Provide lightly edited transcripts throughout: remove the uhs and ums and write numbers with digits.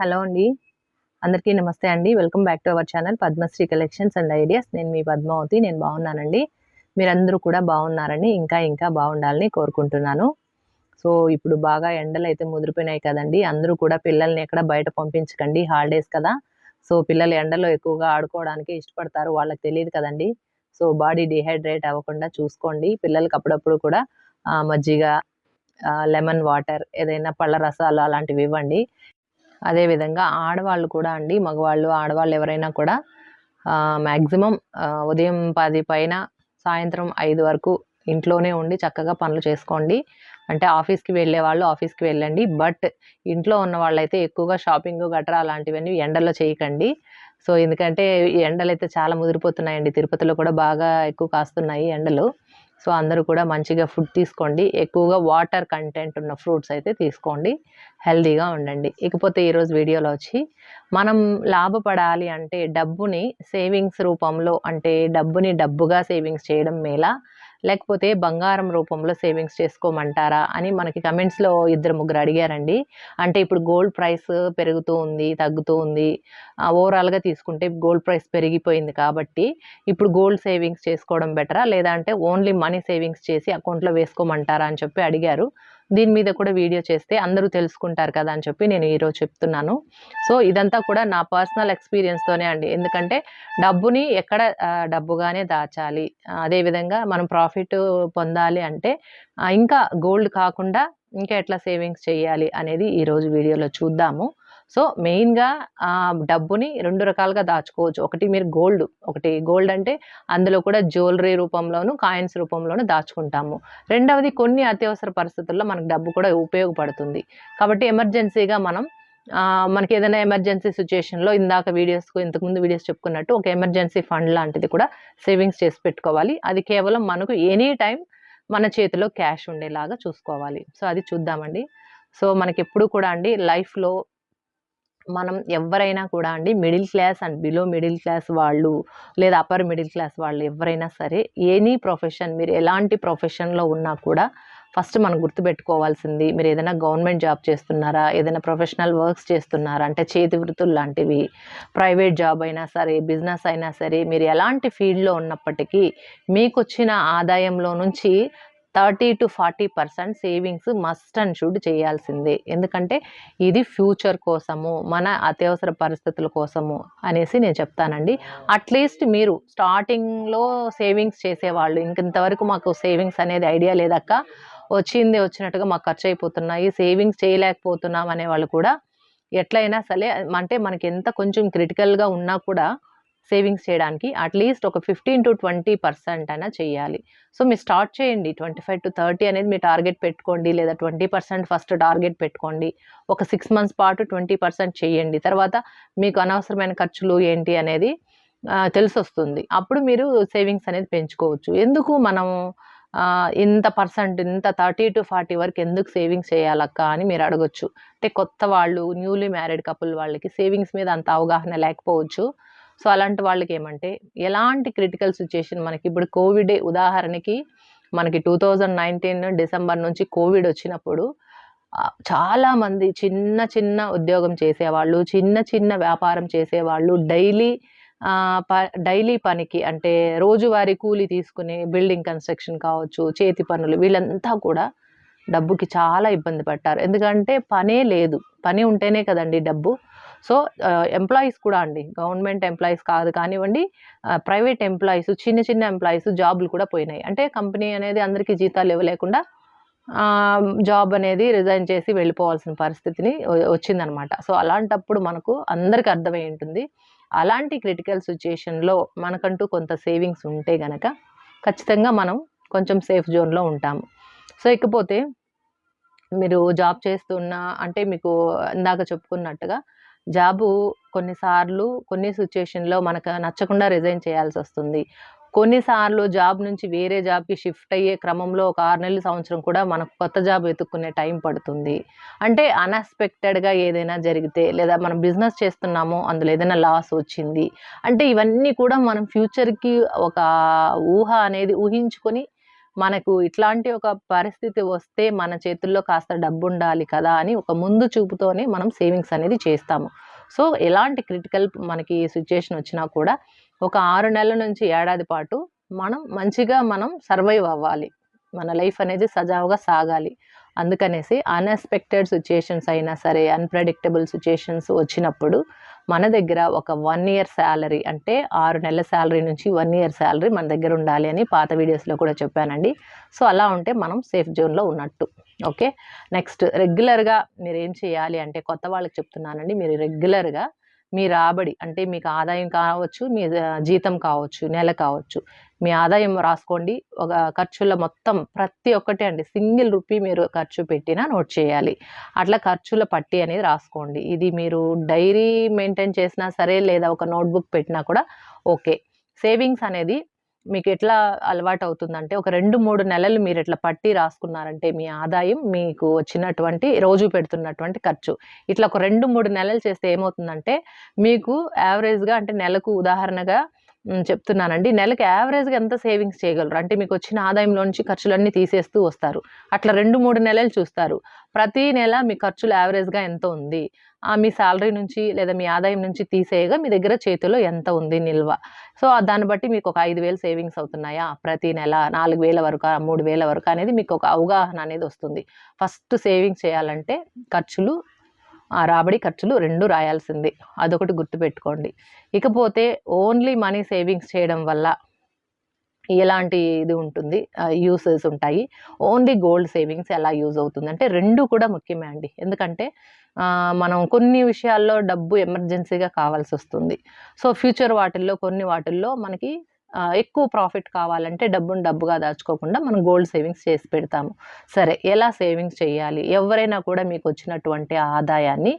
Hello అండి. అందరికీ నమస్తే అండి. Welcome back to our channel Padmashri collections and ideas. నేను మీ పద్మావతి. నేను బాగున్నానండి. మీరందరూ కూడా బాగున్నారని, ఇంకా బాగుండాలని కోరుకుంటున్నాను. సో, ఇప్పుడు బాగా ఎండలైతే ముదిరిపోయినాయి కదండీ! అందరూ కూడా పిల్లల్ని ఎక్కడ బయట పంపించకండి. హాలిడేస్ కదా! సో, పిల్లలు ఎండలో ఎక్కువగా ఆడుకోవడానికి ఇష్టపడతారు. వాళ్ళకి తెలీదు కదండీ! సో, బాడీ డీహైడ్రేట్ అవ్వకుండా చూసుకోండి. పిల్లలకి అప్పుడప్పుడు కూడా మజ్జిగ, లెమన్ వాటర్, ఏదైనా పళ్ళ రసాలు అలాంటివి ఇవ్వండి. అదే విధంగా ఆడవాళ్ళు కూడా అండి, మగవాళ్ళు, ఆడవాళ్ళు ఎవరైనా కూడా మాక్సిమం ఉదయం 10 పైన సాయంత్రం 5 వరకు ఇంట్లోనే ఉండి చక్కగా పనులు చేసుకోండి. అంటే ఆఫీస్‌కి వెళ్ళేవాళ్ళు ఆఫీస్‌కి వెళ్ళండి. బట్ ఇంట్లో ఉన్న వాళ్ళైతే ఎక్కువగా షాపింగు గట్రా అలాంటివన్నీ ఎండలో చేయకండి. సో, ఎందుకంటే ఈ ఎండలైతే చాలా ముదిరిపోతున్నాయండి. తిరుపతిలో కూడా బాగా ఎక్కువ కాస్తున్నాయి ఎండలు. సో, అందరూ కూడా మంచిగా ఫుడ్ తీసుకోండి. ఎక్కువగా వాటర్ కంటెంట్ ఉన్న ఫ్రూట్స్ అయితే తీసుకోండి. హెల్తీగా ఉండండి. ఇకపోతే ఈరోజు వీడియోలో వచ్చి మనం లాభపడాలి అంటే డబ్బుని సేవింగ్స్ రూపంలో, అంటే డబ్బుని డబ్బుగా సేవింగ్స్ చేయడం మేలా? లేకపోతే బంగారం రూపంలో సేవింగ్స్ చేసుకోమంటారా? అని మనకి కమెంట్స్‌లో ఇద్దరు ముగ్గురు అడిగారండి. అంటే ఇప్పుడు గోల్డ్ ప్రైస్ పెరుగుతూ ఉంది, తగ్గుతూ ఉంది. ఓవరాల్‌గా తీసుకుంటే గోల్డ్ ప్రైస్ పెరిగిపోయింది కాబట్టి ఇప్పుడు గోల్డ్ సేవింగ్స్ చేసుకోవడం బెటరా? లేదా అంటే ఓన్లీ మనీ సేవింగ్స్ చేసి అకౌంట్‌లో వేసుకోమంటారా? అని చెప్పి అడిగారు. దీని మీద కూడా వీడియో చేస్తే అందరూ తెలుసుకుంటారు కదా అని చెప్పి నేను ఈరోజు చెప్తున్నాను. సో, ఇదంతా కూడా నా పర్సనల్ ఎక్స్‌పీరియన్స్‌తోనే అండి. ఎందుకంటే డబ్బుని ఎక్కడ డబ్బుగానే దాచాలి. అదేవిధంగా మనం ప్రాఫిట్ పొందాలి అంటే ఇంకా గోల్డ్ కాకుండా ఇంకా ఎట్లా సేవింగ్స్ చేయాలి అనేది ఈరోజు వీడియోలో చూద్దాము. సో, మెయిన్‌గా డబ్బుని 2 రకాలుగా దాచుకోవచ్చు. ఒకటి మీరు ఒకటి గోల్డ్ అంటే అందులో కూడా జ్యువెలరీ రూపంలోను, కాయిన్స్ రూపంలోను దాచుకుంటాము. రెండవది కొన్ని అత్యవసర పరిస్థితుల్లో మనకు డబ్బు కూడా ఉపయోగపడుతుంది. కాబట్టి ఎమర్జెన్సీగా మనకేదైనా ఎమర్జెన్సీ సిట్యుయేషన్‌లో ఇంతకుముందు వీడియోస్ చెప్పుకున్నట్టు ఒక ఎమర్జెన్సీ ఫండ్ లాంటిది కూడా సేవింగ్స్ చేసి పెట్టుకోవాలి. అది కేవలం మనకు ఎనీ టైమ్ మన చేతిలో క్యాష్ ఉండేలాగా చూసుకోవాలి. సో, అది చూద్దామండి. సో, మనకెప్పుడు కూడా అండి లైఫ్‌లో మనం ఎవ్వరైనా కూడా అండి middle class and below middle class వాళ్ళు, లేదా అప్పర్ మిడిల్ క్లాస్ వాళ్ళు ఎవ్వరైనా సరే, ఎనీ ప్రొఫెషన్, మీరు ఎలాంటి ప్రొఫెషన్‌లో ఉన్నా కూడా ఫస్ట్ మనం గుర్తుపెట్టుకోవాల్సింది, మీరు ఏదైనా గవర్నమెంట్ జాబ్ చేస్తున్నారా? ఏదైనా ప్రొఫెషనల్ వర్క్స్ చేస్తున్నారా? అంటే చేతి వృత్తులు లాంటివి, ప్రైవేట్ జాబ్ అయినా సరే, బిజినెస్ అయినా సరే, మీరు ఎలాంటి ఫీల్డ్‌లో ఉన్నప్పటికీ మీకొచ్చిన ఆదాయంలో నుంచి 30-40% సేవింగ్స్ మస్ట్ అండ్ షుడ్ చేయాల్సిందే. ఎందుకంటే ఇది ఫ్యూచర్ కోసము, మన అత్యవసర పరిస్థితుల కోసము అనేసి నేను చెప్తానండి. అట్‌లీస్ట్ మీరు స్టార్టింగ్‌లో సేవింగ్స్ చేసేవాళ్ళు, ఇంతవరకు మాకు సేవింగ్స్ అనేది ఐడియా లేదక్క, వచ్చింది వచ్చినట్టుగా మాకు ఖర్చయిపోతున్నాయి, సేవింగ్స్ చేయలేకపోతున్నాం అనేవాళ్ళు కూడా ఎట్లయినా సరే, అంటే మనకెంత కొంచెం క్రిటికల్‌గా ఉన్నా కూడా సేవింగ్స్ చేయడానికి అట్‌లీస్ట్ ఒక 15-20% అయినా చేయాలి. సో, మీరు స్టార్ట్ చేయండి. 25-30 అనేది మీ టార్గెట్ పెట్టుకోండి. లేదా 20% ఫస్ట్ టార్గెట్ పెట్టుకోండి. ఒక 6 మంత్స్ పాటు 20% చేయండి. తర్వాత మీకు అనవసరమైన ఖర్చులు ఏంటి అనేది తెలిసొస్తుంది. అప్పుడు మీరు సేవింగ్స్ అనేది పెంచుకోవచ్చు. ఎందుకు మనం ఇంత 30-40 వరకు ఎందుకు సేవింగ్స్ చేయాలక్కా అని మీరు అడగొచ్చు. అంటే కొత్త వాళ్ళు, న్యూలీ మ్యారీడ్ కపుల్ వాళ్ళకి సేవింగ్స్ మీద అంత అవగాహన లేకపోవచ్చు. సో, అలాంటి వాళ్ళకేమంటే ఎలాంటి క్రిటికల్ సిట్యుయేషన్, మనకిప్పుడు కోవిడే ఉదాహరణకి, మనకి 2019 డిసెంబర్ నుంచి కోవిడ్ వచ్చినప్పుడు చాలామంది చిన్న ఉద్యోగం చేసేవాళ్ళు, చిన్న వ్యాపారం చేసేవాళ్ళు, ఆహ్, ప డైలీ పనికి, అంటే రోజువారీ కూలీ తీసుకునే బిల్డింగ్ కన్‌స్ట్రక్షన్ కావచ్చు, చేతి పనులు, వీళ్ళంతా కూడా డబ్బుకి చాలా ఇబ్బంది పడ్డారు. ఎందుకంటే పనే లేదు. పని ఉంటేనే కదండీ డబ్బు. సో, ఎంప్లాయీస్ కూడా అండి, గవర్నమెంట్ ఎంప్లాయీస్ కాదు కానివ్వండి, ప్రైవేట్ ఎంప్లాయీస్, చిన్న ఎంప్లాయీస్ జాబ్‌లు కూడా పోయినాయి. అంటే కంపెనీ అనేది అందరికీ జీతాలు ఇవ్వలేకుండా జాబ్ అనేది రిజైన్ చేసి వెళ్ళిపోవాల్సిన పరిస్థితిని వచ్చిందనమాట. సో, అలాంటప్పుడు మనకు అందరికి అర్థమై ఉంటుంది. అలాంటి క్రిటికల్ సిట్యుయేషన్‌లో మనకంటూ కొంత సేవింగ్స్ ఉంటే గనక ఖచ్చితంగా మనం కొంచెం సేఫ్ జోన్‌లో ఉంటాము. సో, ఇకపోతే మీరు జాబ్ చేస్తున్నా అంటే మీకు ఇందాక చెప్పుకున్నట్టుగా జాబు కొన్నిసార్లు కొన్ని సిట్యుయేషన్‌లో మనకు నచ్చకుండా రిజైన్ చేయాల్సొస్తుంది. కొన్నిసార్లు జాబ్ నుంచి వేరే జాబ్‌కి షిఫ్ట్ అయ్యే క్రమంలో ఒక 6 నెలలు, సంవత్సరం కూడా మనకు కొత్త జాబ్ వెతుక్కునే టైం పడుతుంది. అంటే అన్‌ఎక్స్‌పెక్టెడ్‌గా ఏదైనా జరిగితే, లేదా మనం బిజినెస్ చేస్తున్నాము, అందులో ఏదైనా లాస్ వచ్చింది. అంటే ఇవన్నీ కూడా మనం ఫ్యూచర్‌కి ఒక ఊహ అనేది ఊహించుకొని మనకు ఇట్లాంటి ఒక పరిస్థితి వస్తే మన చేతుల్లో కాస్త డబ్బు ఉండాలి కదా అని ఒక ముందు చూపుతోనే మనం సేవింగ్స్ అనేది చేస్తాము. సో ఎలాంటి క్రిటికల్ మనకి సిచ్యుయేషన్ వచ్చినా కూడా ఒక 6 నెలల నుంచి ఏడాది పాటు మనం మంచిగా సర్వైవ్ అవ్వాలి. మన లైఫ్ అనేది సజావుగా సాగాలి. అందుకనేసి అన్ఎక్స్‌పెక్టెడ్ సిచ్యుయేషన్స్ అయినా సరే, అన్‌ప్రెడిక్టబుల్ సిచ్యుయేషన్స్ వచ్చినప్పుడు మన దగ్గర ఒక 1 ఇయర్ సాలరీ అంటే 6 నెలల సాలరీ నుంచి 1 ఇయర్ సాలరీ మన దగ్గర ఉండాలి అని పాత వీడియోస్‌లో కూడా చెప్పానండి. సో అలా ఉంటే మనం సేఫ్ జోన్‌లో ఉన్నట్టు. ఓకే. నెక్స్ట్ రెగ్యులర్‌గా మీరేం చేయాలి అంటే కొత్త వాళ్ళకి చెప్తున్నానండి. మీరు రెగ్యులర్‌గా మీ రాబడి అంటే మీకు ఆదాయం కావచ్చు, మీ జీతం కావచ్చు, నెల కావచ్చు. మీ ఆదాయం రాసుకోండి. ఒక ఖర్చుల మొత్తం ప్రతి ఒక్కటి అండి. సింగిల్ రూపీ మీరు ఖర్చు పెట్టినా నోట్ చేయాలి. అట్లా ఖర్చుల పట్టీ అనేది రాసుకోండి. ఇది మీరు డైరీ మెయింటైన్ చేసినా సరే, లేదా ఒక నోట్‌బుక్ పెట్టినా కూడా ఓకే. సేవింగ్స్ అనేది మీకు ఎట్లా అలవాటవుతుందంటే, ఒక 2, 3 నెలలు మీరు ఇట్లా పట్టీ రాసుకున్నారంటే, మీ ఆదాయం మీకు వచ్చినటువంటి రోజు పెడుతున్నటువంటి ఖర్చు. ఇట్లా ఒక 2, 3 నెలలు చేస్తే ఏమవుతుందంటే, మీకు యావరేజ్‌గా అంటే నెలకు ఉదాహరణగా చెప్తున్నానండి. నెలకి యావరేజ్‌గా ఎంత సేవింగ్స్ చేయగలరు? అంటే మీకొచ్చిన ఆదాయంలో నుంచి ఖర్చులన్నీ తీసేస్తూ వస్తారు. అట్లా 2, 3 నెలలు చూస్తారు. ప్రతి నెల మీ ఖర్చులు యావరేజ్‌గా ఎంత ఉంది? మీ సాలరీ నుంచి లేదా మీ ఆదాయం నుంచి తీసేయగా మీ దగ్గర చేతిలో ఎంత ఉంది నిల్వ? సో, దాన్ని బట్టి మీకు ఒక 5,000 సేవింగ్స్ అవుతున్నాయా? ప్రతి నెల 4,000 వరకా? 3,000 వరకా? అనేది మీకు ఒక అవగాహన అనేది వస్తుంది. ఫస్ట్ సేవింగ్స్ చేయాలంటే ఖర్చులు రాబడి, ఖర్చులు 2 రాయాల్సిందే. అదొకటి గుర్తుపెట్టుకోండి. ఇకపోతే ఓన్లీ మనీ సేవింగ్స్ చేయడం వల్ల ఎలాంటి ఇది ఉంటుంది, యూసెస్ ఉంటాయి. ఓన్లీ గోల్డ్ సేవింగ్స్ ఎలా యూజ్ అవుతుందంటే 2 కూడా ముఖ్యమే అండి. ఎందుకంటే మనం కొన్ని విషయాల్లో డబ్బు ఎమర్జెన్సీగా కావాల్సొస్తుంది. సో, ఫ్యూచర్ వాటిల్లో కొన్ని వాటిల్లో మనకి ఎక్కువ ప్రాఫిట్ కావాలంటే డబ్బుని డబ్బుగా దాచుకోకుండా మనం గోల్డ్ సేవింగ్స్ చేసి పెడతాము. సరే, ఎలా సేవింగ్స్ చేయాలి? ఎవరైనా కూడా మీకొచ్చినటువంటి ఆదాయాన్ని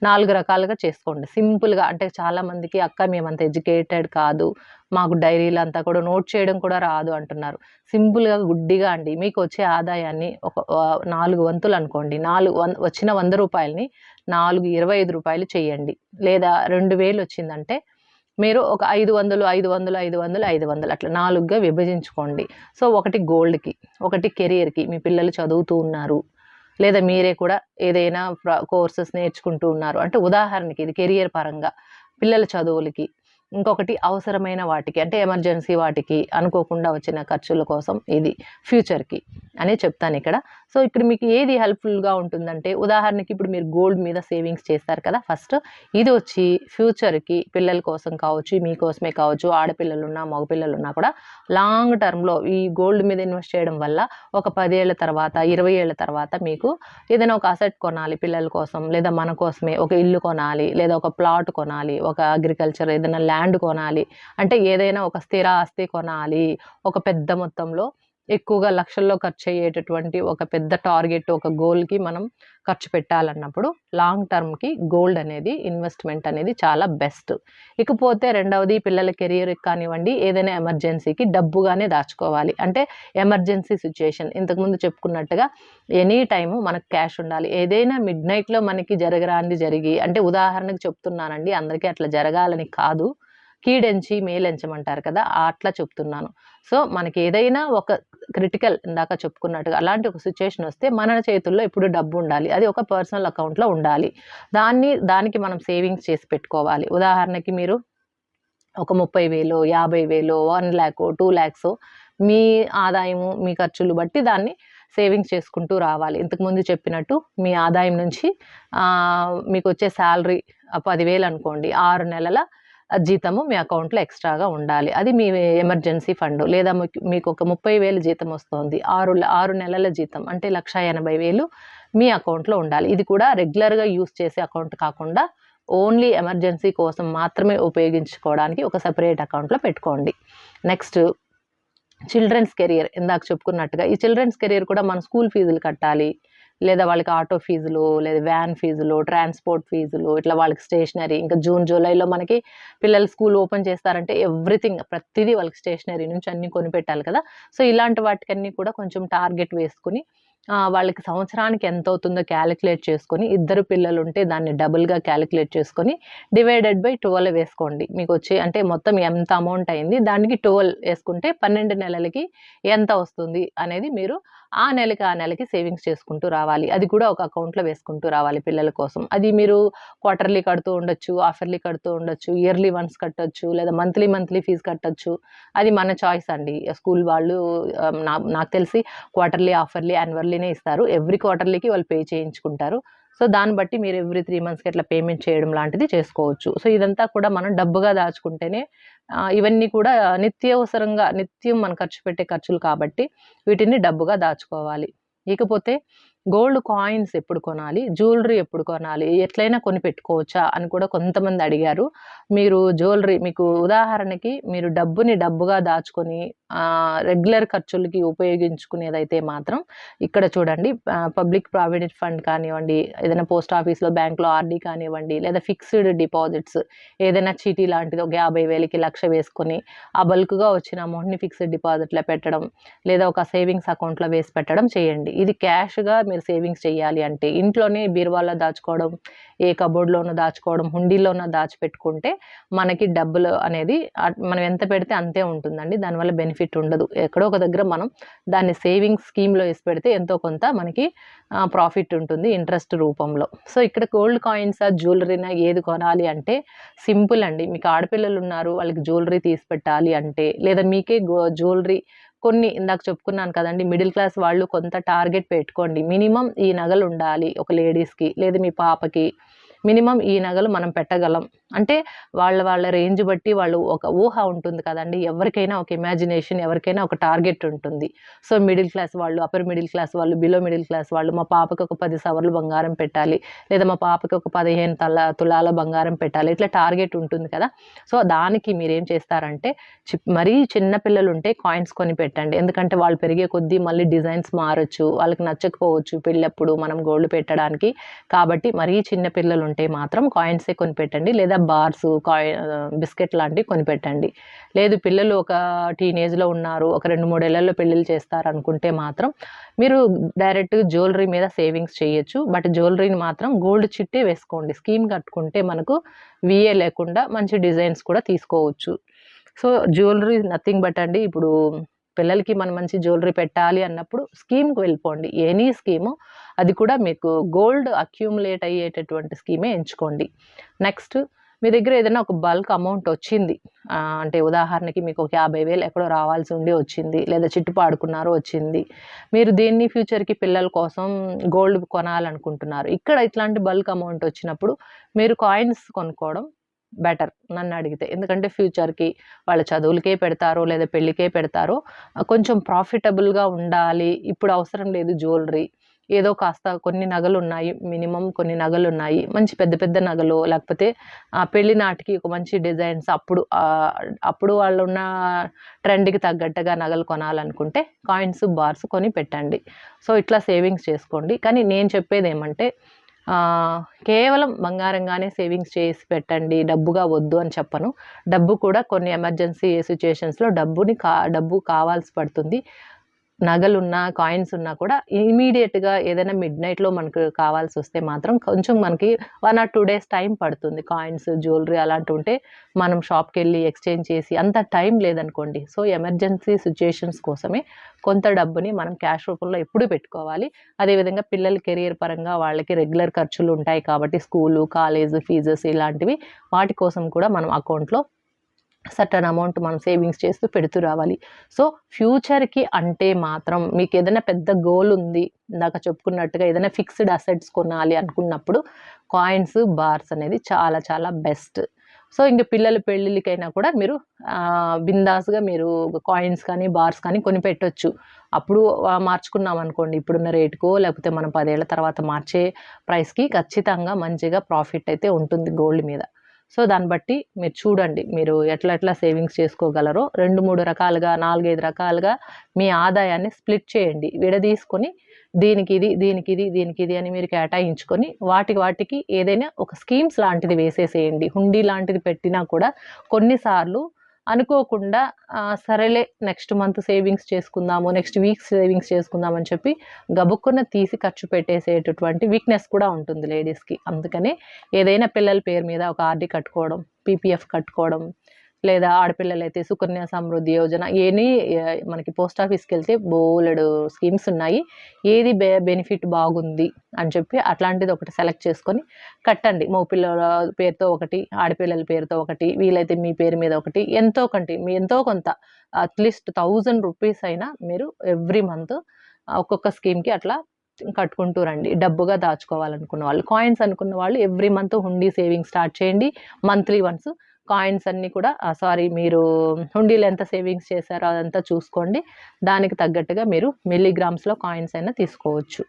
4 రకాలుగా చేసుకోండి. సింపుల్‌గా అంటే చాలామందికి అక్క మేమంత ఎడ్యుకేటెడ్ కాదు. మాకు డైరీలంతా కూడా నోట్ చేయడం కూడా రాదు అంటున్నారు. సింపుల్‌గా గుడ్డిగా అండి మీకొచ్చే ఆదాయాన్ని ఒక 4 వంతులనుకోండి. వచ్చిన రూ. 100ని 4, రూ. 25 చేయండి. లేదా 2,000 వచ్చిందంటే మీరు ఒక 500, 500, 500, 500 అట్లా 4గా విభజించుకోండి. సో, ఒకటి గోల్డ్‌కి, ఒకటి కెరియర్‌కి. మీ పిల్లలు చదువుతూ ఉన్నారు. లేదా మీరే కూడా ఏదైనా కోర్సెస్ నేర్చుకుంటూ ఉన్నారు. అంటే ఉదాహరణకి ఇది కెరియర్ పరంగా పిల్లల చదువులకి. ఇంకొకటి అవసరమైన వాటికి అంటే ఎమర్జెన్సీ వాటికి అనుకోకుండా వచ్చిన ఖర్చుల కోసం ఇది ఫ్యూచర్‌కి అని చెప్తానిక్కడ. సో, ఇక్కడ మీకు ఏది హెల్ప్‌ఫుల్‌గా ఉంటుందంటే ఉదాహరణకి ఇప్పుడు మీరు గోల్డ్ మీద సేవింగ్స్ చేస్తారు కదా! ఫస్ట్ ఇది వచ్చి ఫ్యూచర్‌కి పిల్లల కోసం కావచ్చు, మీకోసమే కావచ్చు, ఆడపిల్లలున్నా, మగపిల్లలున్నా కూడా లాంగ్ టర్మ్‌లో ఈ గోల్డ్ మీద ఇన్వెస్ట్ చేయడం వల్ల ఒక 10 ఏళ్ల తర్వాత, 20 ఏళ్ల తర్వాత మీకు ఏదైనా ఒక అసెట్ కొనాలి పిల్లల కోసం, లేదా మన కోసమే ఒక ఇల్లు కొనాలి, లేదా ఒక ప్లాట్ కొనాలి, ఒక అగ్రికల్చర్ ఏదైనా ల్యాండ్ కొనాలి. అంటే ఏదైనా ఒక స్థిర ఆస్తి కొనాలి. ఒక పెద్ద మొత్తంలో ఎక్కువగా లక్షల్లో ఖర్చయ్యేటటువంటి ఒక పెద్ద టార్గెట్, ఒక గోల్‌కి మనం ఖర్చు పెట్టాలన్నప్పుడు లాంగ్ టర్మ్‌కి గోల్డ్ అనేది ఇన్వెస్ట్‌మెంట్ అనేది చాలా బెస్ట్. ఇకపోతే రెండవది పిల్లల కెరియర్‌కి కానివ్వండి, ఏదైనా ఎమర్జెన్సీకి డబ్బుగానే దాచుకోవాలి. అంటే ఎమర్జెన్సీ సిట్యుయేషన్ ఇంతకుముందు చెప్పుకున్నట్టుగా ఎనీ టైము మనకు క్యాష్ ఉండాలి. ఏదైనా మిడ్‌నైట్‌లో మనకి జరగరానిది జరిగి అంటే ఉదాహరణకు చెప్తున్నానండి. అందరికీ అట్లా జరగాలని కాదు. కీడెంచి మేలెంచమంటారు కదా! అట్లా చెప్తున్నాను. సో, మనకేదైనా ఒక క్రిటికల్ ఇందాక చెప్పుకున్నట్టుగా అలాంటి ఒక సిట్యుయేషన్ వస్తే మన చేతుల్లో ఎప్పుడు డబ్బుండాలి. అది ఒక పర్సనల్ అకౌంట్‌లో ఉండాలి. దానికి మనం సేవింగ్స్ చేసి పెట్టుకోవాలి. ఉదాహరణకి మీరు ఒక 30,000, 50,000, 1,00,000, 2,00,000 మీ ఆదాయము, మీ ఖర్చులు బట్టి దాన్ని సేవింగ్స్ చేసుకుంటూ రావాలి. ఇంతకుముందు చెప్పినట్టు మీ ఆదాయం నుంచి మీకొచ్చే సాలరీ 10,000 అనుకోండి. 6 నెలల జీతము మీ అకౌంట్‌లో ఎక్స్‌ట్రాగా ఉండాలి. అది మీ ఎమర్జెన్సీ ఫండ్. లేదా మీకొక 30,000 జీతం వస్తోంది. 6 నెలల జీతం అంటే 1,80,000 మీ అకౌంట్‌లో ఉండాలి. ఇది కూడా రెగ్యులర్‌గా యూజ్ చేసే అకౌంట్ కాకుండా ఓన్లీ ఎమర్జెన్సీ కోసం మాత్రమే ఉపయోగించుకోవడానికి ఒక సెపరేట్ అకౌంట్‌లో పెట్టుకోండి. నెక్స్ట్ చిల్డ్రన్స్ కెరియర్ ఇందాక చెప్పుకున్నట్టుగా ఈ చిల్డ్రన్స్ కెరియర్ కూడా మన స్కూల్ ఫీజులు కట్టాలి. లేదా వాళ్ళకి ఆటో ఫీజులు, లేదా వ్యాన్ ఫీజులు, ట్రాన్స్‌పోర్ట్ ఫీజులు, ఇట్లా వాళ్ళకి స్టేషనరీ ఇంకా జూన్, జూలైలో మనకి పిల్లలు స్కూల్ ఓపెన్ చేస్తారంటే ఎవ్రీథింగ్ ప్రతిదీ వాళ్ళకి స్టేషనరీ నుంచి అన్నీ కొనిపెట్టాలి కదా! సో, ఇలాంటి వాటికన్నీ కూడా కొంచెం టార్గెట్ వేసుకొని వాళ్ళకి సంవత్సరానికి ఎంతవుతుందో క్యాలిక్యులేట్ చేసుకొని, ఇద్దరు పిల్లలుంటే దాన్ని డబుల్‌గా క్యాలిక్యులేట్ చేసుకొని, డివైడెడ్ బై 12 వేసుకోండి. మీకొచ్చే అంటే మొత్తం ఎంత అమౌంట్ అయింది, దానికి 12 యేసుకుంటే 12 నెలలకి ఎంత వస్తుంది అనేది మీరు ఆ నెలకి సేవింగ్స్ చేసుకుంటూ రావాలి. అది కూడా ఒక అకౌంట్‌లో వేసుకుంటూ రావాలి పిల్లల కోసం. అది మీరు క్వార్టర్లీ కడుతూ ఉండొచ్చు, హాఫర్లీ కడుతూ ఉండొచ్చు, ఇయర్లీ వన్స్ కట్టొచ్చు, లేదా మంత్లీ ఫీజ్ కట్టొచ్చు. అది మన చాయిస్ అండి. స్కూల్ వాళ్ళు నాకు తెలిసి క్వార్టర్లీ, హాఫర్లీ, యాన్యువల్లీనే ఇస్తారు. ఎవ్రీ క్వార్టర్లీకి వాళ్ళు పే చేయించుకుంటారు. సో, దాన్ని బట్టి మీరు ఎవ్రీ 3 మంత్స్‌కి అట్లా పేమెంట్ చేయడం లాంటిది చేసుకోవచ్చు. సో, ఇదంతా కూడా మనం డబ్బుగా దాచుకుంటేనే ఇవన్నీ కూడా నిత్యం మనం ఖర్చు పెట్టే ఖర్చులు కాబట్టి వీటిని డబ్బుగా దాచుకోవాలి. ఇకపోతే గోల్డ్ కాయిన్స్ ఎప్పుడు కొనాలి? జ్యువెలరీ ఎప్పుడు కొనాలి? ఎట్లైనా కొని పెట్టుకోవచ్చా? అని కూడా కొంతమంది అడిగారు. మీరు జ్యువెలరీ మీకు ఉదాహరణకి మీరు డబ్బుని డబ్బుగా దాచుకొని రెగ్యులర్ ఖర్చులకి ఉపయోగించుకునేదైతే మాత్రం ఇక్కడ చూడండి పబ్లిక్ ప్రావిడెంట్ ఫండ్ కానివ్వండి, ఏదైనా పోస్ట్ ఆఫీస్‌లో, బ్యాంక్‌లో ఆర్‌డీ కానివ్వండి, లేదా ఫిక్స్డ్ డిపాజిట్స్ ఏదైనా చీటీ లాంటిది ఒక 50,000కి 1,00,000 వేసుకొని, ఆ బల్క్‌గా వచ్చిన అమౌంట్‌ని ఫిక్స్డ్ డిపాజిట్‌లో పెట్టడం, లేదా ఒక సేవింగ్స్ అకౌంట్‌లో వేసి పెట్టడం చేయండి. ఇది క్యాష్‌గా మీరు సేవింగ్స్ చేయాలి అంటే ఇంట్లోనే బీరువాలో దాచుకోవడం, ఏ కబోర్డ్‌లోనో దాచుకోవడం, హుండీలోనో దాచిపెట్టుకుంటే మనకి డబ్బులు అనేది మనం ఎంత పెడితే అంతే ఉంటుందండి. దానివల్ల బెనిఫిట్ ఉండదు. ఎక్కడో ఒక దగ్గర మనం దాన్ని సేవింగ్స్ స్కీమ్‌లో ఏసి పెడితే ఎంతో కొంత మనకి ప్రాఫిట్ ఉంటుంది ఇంట్రెస్ట్ రూపంలో. సో, ఇక్కడ గోల్డ్ కాయిన్సా, జ్యువెలరీనా ఏది కొనాలి అంటే సింపుల్ అండి. మీకు ఆడపిల్లలున్నారు, వాళ్ళకి జ్యువెలరీ తీసి పెట్టాలి అంటే, లేదా మీకే జ్యువెలరీ కొన్ని ఇందాక చెప్పుకున్నాను కదండీ! మిడిల్ క్లాస్ వాళ్ళు కొంత టార్గెట్ పెట్టుకోండి. మినిమమ్ ఈ నగలుండాలి ఒక లేడీస్‌కి, లేదా మీ పాపకి. మినిమమ్ ఈ నగలు మనం పెట్టగలం. అంటే వాళ్ళ రేంజ్ బట్టి వాళ్ళు ఒక ఊహ ఉంటుంది కదండీ! ఎవరికైనా ఒక ఇమాజినేషన్, ఎవరికైనా ఒక టార్గెట్ ఉంటుంది. సో, మిడిల్ క్లాస్ వాళ్ళు, అప్పర్ మిడిల్ క్లాస్ వాళ్ళు, బిలో మిడిల్ క్లాస్ వాళ్ళు, మా పాపకి ఒక 10 సవర్లు బంగారం పెట్టాలి, లేదా మా పాపకి ఒక 15 తులాల బంగారం పెట్టాలి. ఇట్లా టార్గెట్ ఉంటుంది కదా! సో, దానికి మీరేం చేస్తారంటే మరీ చిన్న పిల్లలుంటే కాయిన్స్ కొని పెట్టండి. ఎందుకంటే వాళ్ళు పెరిగే కొద్దీ మళ్ళీ డిజైన్స్ మారొచ్చు. వాళ్ళకి నచ్చకపోవచ్చు పెళ్ళప్పుడు మనం గోల్డ్ పెట్టడానికి. కాబట్టి మరీ చిన్న పిల్లలుంటే మాత్రం కాయిన్సే కొనిపెట్టండి. లేదా బార్సు, బిస్కెట్ లాంటివి కొనిపెట్టండి. లేదు పిల్లలు ఒక టీనేజ్‌లో ఉన్నారు. ఒక 2, 3 ఏళ్లలో పెళ్ళిళ్ళు చేస్తారనుకుంటే మాత్రం మీరు డైరెక్ట్ జ్యువెలరీ మీద సేవింగ్స్ చేయొచ్చు. బట్ జ్యువెలరీని మాత్రం గోల్డ్ చిట్టే వేసుకోండి. స్కీమ్ కట్టుకుంటే మనకు వీఏ లేకుండా మంచి డిజైన్స్ కూడా తీసుకోవచ్చు. సో, జ్యువెలరీ నథింగ్ బట్ అండి ఇప్పుడు పిల్లలకి మనం మంచి జ్యువెలరీ పెట్టాలి అన్నప్పుడు స్కీమ్‌కి వెళ్ళిపోండి. ఎనీ స్కీము అది కూడా మీకు గోల్డ్ అక్యుములేట్ అయ్యేటటువంటి స్కీమే ఎంచుకోండి. నెక్స్ట్ మీ దగ్గర ఏదైనా ఒక బల్క్ అమౌంట్ వచ్చింది. అంటే ఉదాహరణకి మీకు ఒక 50,000 ఎక్కడో రావాల్సి ఉండి వచ్చింది. లేదా చిట్టు పాడుకున్నారు వచ్చింది. మీరు దీన్ని ఫ్యూచర్‌కి పిల్లల కోసం గోల్డ్ కొనాలనుకుంటున్నారు. ఇక్కడ ఇట్లాంటి బల్క్ అమౌంట్ వచ్చినప్పుడు మీరు కాయిన్స్ కొనుక్కోవడం బెటర్ నన్నడిగితే. ఎందుకంటే ఫ్యూచర్‌కి వాళ్ళ చదువులకే పెడతారో, లేదా పెళ్ళికే పెడతారో కొంచెం ప్రాఫిటబుల్‌గా ఉండాలి. ఇప్పుడు అవసరం లేదు జ్యువెలరీ. ఏదో కాస్త కొన్ని నగలున్నాయి. మినిమమ్ కొన్ని నగలున్నాయి. మంచి పెద్ద పెద్ద నగలో లేకపోతే పెళ్లి నాటికి ఒక మంచి డిజైన్స్ అప్పుడు వాళ్ళున్న ట్రెండ్‌కి తగ్గట్టుగా నగలు కొనాలనుకుంటే కాయిన్స్, బార్స్ కొని పెట్టండి. సో, ఇట్లా సేవింగ్స్ చేసుకోండి. కానీ నేను చెప్పేదేమంటే కేవలం బంగారంగానే సేవింగ్స్ చేసి పెట్టండి. డబ్బుగా వద్దు అని చెప్పను. డబ్బు కూడా కొన్ని ఎమర్జెన్సీ సిట్యుయేషన్స్‌లో డబ్బు కావాల్సి పడుతుంది. నగలున్నా, కాయిన్స్ ఉన్నా కూడా ఇమ్మీడియేట్‌గా ఏదైనా మిడ్‌నైట్‌లో మనకు కావాల్సొస్తే మాత్రం కొంచెం మనకి 1 ఆర్ 2 డేస్ టైం పడుతుంది. కాయిన్స్, జ్యువెలరీ అలాంటివుంటే మనం షాప్‌కెళ్ళి ఎక్స్‌చేంజ్ చేసి అంత టైం లేదనుకోండి. సో, ఎమర్జెన్సీ సిట్యుయేషన్స్ కోసమే కొంత డబ్బుని మనం క్యాష్ రూపంలో ఎప్పుడూ పెట్టుకోవాలి. అదేవిధంగా పిల్లల కెరియర్ పరంగా వాళ్ళకి రెగ్యులర్ ఖర్చులుంటాయి కాబట్టి స్కూలు, కాలేజు ఫీజెస్ ఇలాంటివి వాటి కోసం కూడా మనం అకౌంట్‌లో సర్టెన్ అమౌంట్ మనం సేవింగ్స్ చేస్తూ పెడుతూ రావాలి. సో, ఫ్యూచర్‌కి అంటే మాత్రం మీకేదైనా పెద్ద గోల్ ఉంది. ఇందాక చెప్పుకున్నట్టుగా ఏదైనా ఫిక్స్డ్ అసెట్స్ కొనాలి అనుకున్నప్పుడు కాయిన్స్, బార్స్ అనేది చాలా చాలా బెస్ట్. సో, ఇంక పిల్లల పెళ్ళిళ్ళకైనా కూడా మీరు బిందాస్‌గా మీరు కాయిన్స్ కానీ, బార్స్ కానీ కొనిపెట్టొచ్చు. అప్పుడు మార్చుకున్నామనుకోండి ఇప్పుడున్న రేటుకో లేకపోతే మనం 10 ఏళ్ల తర్వాత మార్చే ప్రైస్‌కి ఖచ్చితంగా మంచిగా ప్రాఫిట్ అయితే ఉంటుంది గోల్డ్ మీద. సో, దాన్ని బట్టి మీరు చూడండి. మీరు ఎట్లా సేవింగ్స్ చేసుకోగలరో 2, 3 రకాలుగా, 4, 5 రకాలుగా మీ ఆదాయాన్ని స్ప్లిట్ చేయండి. విడదీసుకొని దీనికిది, దీనికిది, దీనికిది అని మీరు కేటాయించుకొని వాటికి ఏదైనా ఒక స్కీమ్స్ లాంటిది వేసేసేయండి. హుండీ లాంటిది పెట్టినా కూడా కొన్నిసార్లు అనుకోకుండా సరేలే నెక్స్ట్ మంత్ సేవింగ్స్ చేసుకుందాము, నెక్స్ట్ వీక్ సేవింగ్స్ చేసుకుందామని చెప్పి గబుక్కున తీసి ఖర్చు పెట్టేసేటటువంటి వీక్నెస్ కూడా ఉంటుంది లేడీస్కి. అందుకని ఏదైనా పిల్లల పేరు మీద ఒక ఆర్డీ కట్టుకోవడం, పీపీఎఫ్ కట్టుకోవడం, లేదా ఆడపిల్లలైతే సుకన్య సమృద్ధి యోజన, మనకి పోస్ట్ ఆఫీస్కి వెళ్తే బోలెడు స్కీమ్స్ ఉన్నాయి. ఏది బెనిఫిట్ బాగుంది అని చెప్పి అట్లాంటిది ఒకటి సెలెక్ట్ చేసుకొని కట్టండి. మగపిల్లల పేరుతో ఒకటి, ఆడపిల్లల పేరుతో ఒకటి, వీలైతే మీ పేరు మీద ఒకటి, ఎంతో కొంత అట్లీస్ట్ 1000 రూపీస్ అయినా మీరు ఎవ్రీ మంత్ ఒక్కొక్క స్కీమ్కి అట్లా కట్టుకుంటూ రండి. డబ్బుగా దాచుకోవాలనుకున్న వాళ్ళు, కాయిన్స్ అనుకున్న వాళ్ళు ఎవ్రీ మంత్ హుండీ సేవింగ్ స్టార్ట్ చేయండి. మంత్లీ వన్స్ కాయిన్స్ అన్నీ కూడా మీరు హుండీలో ఎంత సేవింగ్స్ చేశారో అదంతా చూసుకోండి. దానికి తగ్గట్టుగా మీరు మిల్లీగ్రామ్స్లో కాయిన్స్ అయినా తీసుకోవచ్చు.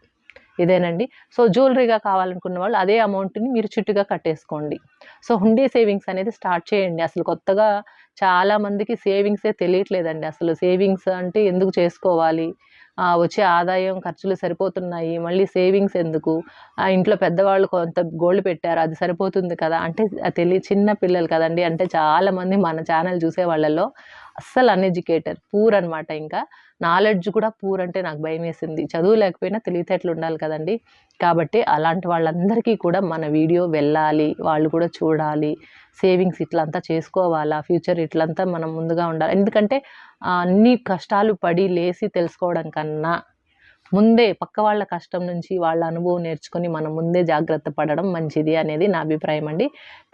ఇదేనండి. సో జ్యువెలరీగా కావాలనుకున్న వాళ్ళు అదే అమౌంట్ని మీరు చిట్టుగా కట్టేసుకోండి. సో హుండీ సేవింగ్స్ అనేది స్టార్ట్ చేయండి. అసలు కొత్తగా చాలామందికి సేవింగ్సే తెలియట్లేదండి. అసలు సేవింగ్స్ అంటే ఎందుకు చేసుకోవాలి, వచ్చే ఆదాయం ఖర్చులు సరిపోతున్నాయి, మళ్ళీ సేవింగ్స్ ఎందుకు, ఇంట్లో పెద్దవాళ్ళు కొంత గోల్డ్ పెట్టారు అది సరిపోతుంది కదా అంటే చిన్న పిల్లలు కదండి. అంటే చాలామంది మన ఛానల్ చూసే వాళ్ళలో అస్సలు అన్ఎడ్యుకేటెడ్, పూర్ అనమాట. ఇంకా నాలెడ్జ్ కూడా పూర్ అంటే నాకు భయం వేసింది. చదువు లేకపోయినా తెలివితేటలు ఉండాలి కదండి. కాబట్టి అలాంటి వాళ్ళందరికీ కూడా మన వీడియో వెళ్ళాలి, వాళ్ళు కూడా చూడాలి. సేవింగ్స్ ఇట్లంతా చేసుకోవాలా, ఫ్యూచర్ ఇట్లంతా మనం ముందుగా ఉండాలి. ఎందుకంటే అన్ని కష్టాలు పడి లేసి తెలుసుకోవడం కన్నా ముందే పక్క వాళ్ళ కష్టం నుంచి వాళ్ళ అనుభవం నేర్చుకొని మనం ముందే జాగ్రత్త పడడం మంచిది అనేది నా అభిప్రాయం అండి.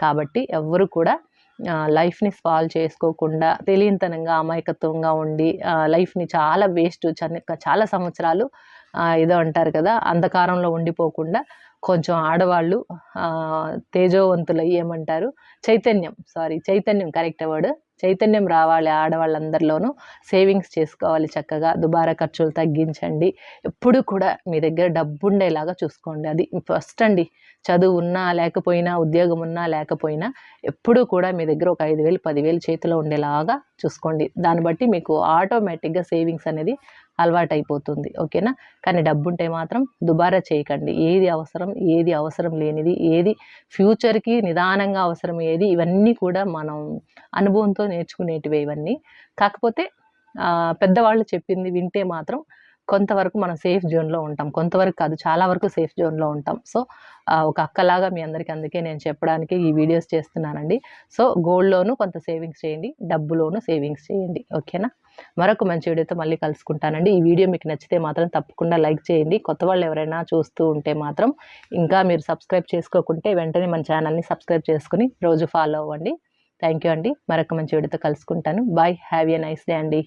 కాబట్టి ఎవ్వరు కూడా లైఫ్ని స్పాయిల్ చేసుకోకుండా తెలియనితనంగా అమాయకత్వంగా ఉండి లైఫ్ని చాలా వేస్ట్ చాలా సంవత్సరాలు ఏదో అంటారు కదా, అంధకారంలో ఉండిపోకుండా కొంచెం ఆడవాళ్ళు తేజోవంతులు ఏమంటారు, చైతన్యం కరెక్ట్ వర్డ్, చైతన్యం రావాలి ఆడవాళ్ళందరిలోనూ. సేవింగ్స్ చేసుకోవాలి చక్కగా, దుబారా ఖర్చులు తగ్గించండి. ఎప్పుడు కూడా మీ దగ్గర డబ్బు ఉండేలాగా చూసుకోండి. అది ఫస్ట్ అండి. చదువు ఉన్నా లేకపోయినా, ఉద్యోగం ఉన్నా లేకపోయినా ఎప్పుడూ కూడా మీ దగ్గర ఒక 5,000 10,000 చేతిలో ఉండేలాగా చూసుకోండి. దాన్ని బట్టి మీకు ఆటోమేటిక్గా సేవింగ్స్ అనేది అలవాటైపోతుంది. ఓకేనా. కానీ డబ్బు ఉంటే మాత్రం దుబారా చేయకండి. ఏది అవసరం, ఏది అవసరం లేనిది, ఏది ఫ్యూచర్కి నిదానంగా అవసరం, ఇవన్నీ కూడా మనం అనుభవంతో నేర్చుకునేటివే ఇవన్నీ. కాకపోతే పెద్దవాళ్ళు చెప్పింది వింటే మాత్రం కొంతవరకు మనం సేఫ్ జోన్లో ఉంటాం. కొంతవరకు కాదు, చాలా వరకు సేఫ్ జోన్లో ఉంటాం. సో ఒక అక్కలాగా మీ అందరికీ అందుకే నేను చెప్పడానికి ఈ వీడియోస్ చేస్తున్నానండి. సో గోల్డ్లోనూ కొంత సేవింగ్స్ చేయండి, డబ్బులోనూ సేవింగ్స్ చేయండి. ఓకేనా. మరొక మంచి వీడియోతో మళ్ళీ కలుసుకుంటానండి. ఈ వీడియో మీకు నచ్చితే మాత్రం తప్పకుండా లైక్ చేయండి. కొత్త వాళ్ళు ఎవరైనా చూస్తూ ఉంటే మాత్రం, ఇంకా మీరు సబ్స్క్రైబ్ చేసుకోకుంటే వెంటనే మన ఛానల్ని సబ్స్క్రైబ్ చేసుకుని రోజు ఫాలో అవ్వండి. థ్యాంక్ యూ అండి. మరొక మంచి వీడియోతో కలుసుకుంటాను. Bye. Have a nice day అండి.